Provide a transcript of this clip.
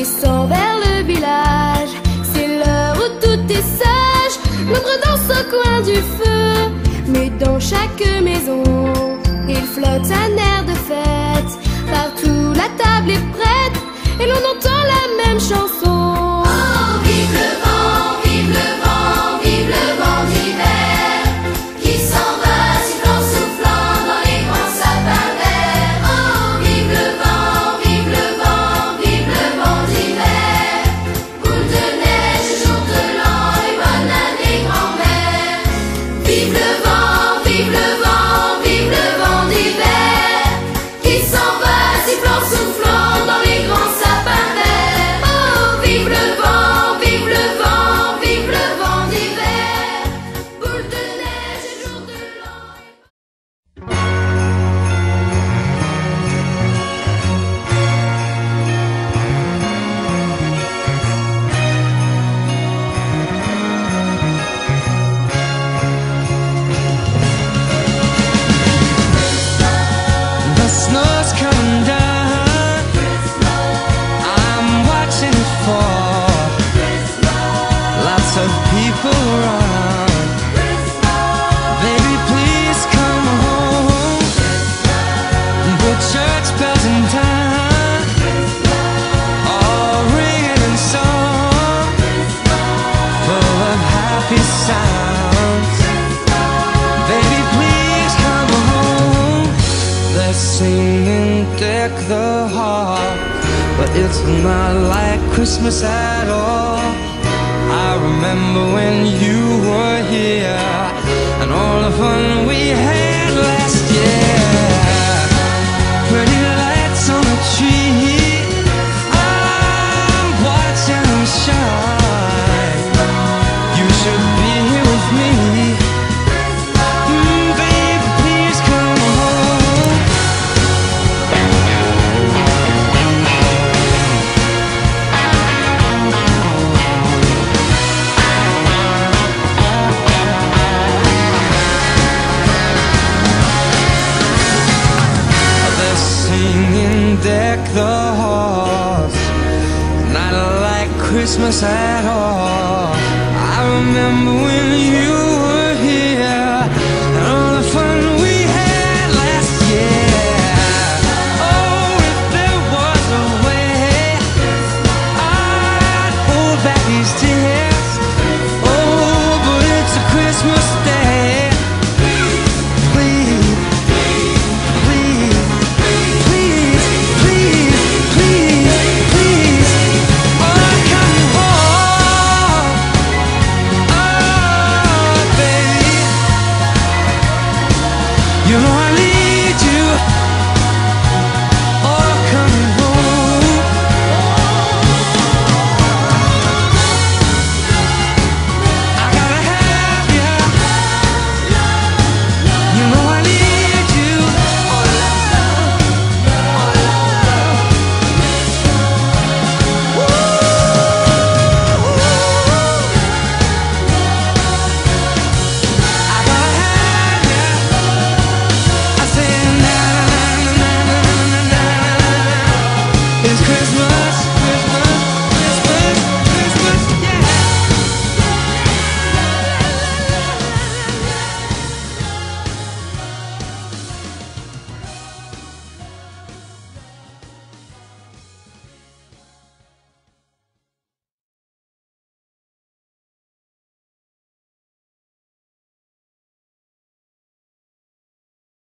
descend vers le village. C'est l'heure où tout est sage. L'ombre danse au coin du feu. Mais dans chaque maison, il flotte un air de fête. Partout la table est prête et l'on entend la même chanson. Oh, vive le vent, vive le vent, vive le vent d'hiver, qui s'en va sifflant, soufflant dans les grands sapins verts. Oh, vive le vent, vive le vent, vive le vent d'hiver, boule de neige, jour de l'an et bonne année grand-mère. Vive le vent, vive le vent, vive le vent d'hiver, qui s'en va sifflant, soufflant dans les grands sapins verts. Oh, vive le vent, vive le vent, vive le vent d'hiver, boule de neige et jour de l'an. The snow's coming down. I'm watching it fall. Lots of people around. Baby, please come home. The church bells in town, all ringing in song, full of happy sounds. Baby, please come home. They're singing Deck the Hall, but it's not like Christmas at all. I remember when you were here and all the fun we had last year. Pretty lights on the tree, I'm watching them shine. You should be here with me. Baby, please come home. They're singing Deck the Halls, not like Christmas at all. I remember when you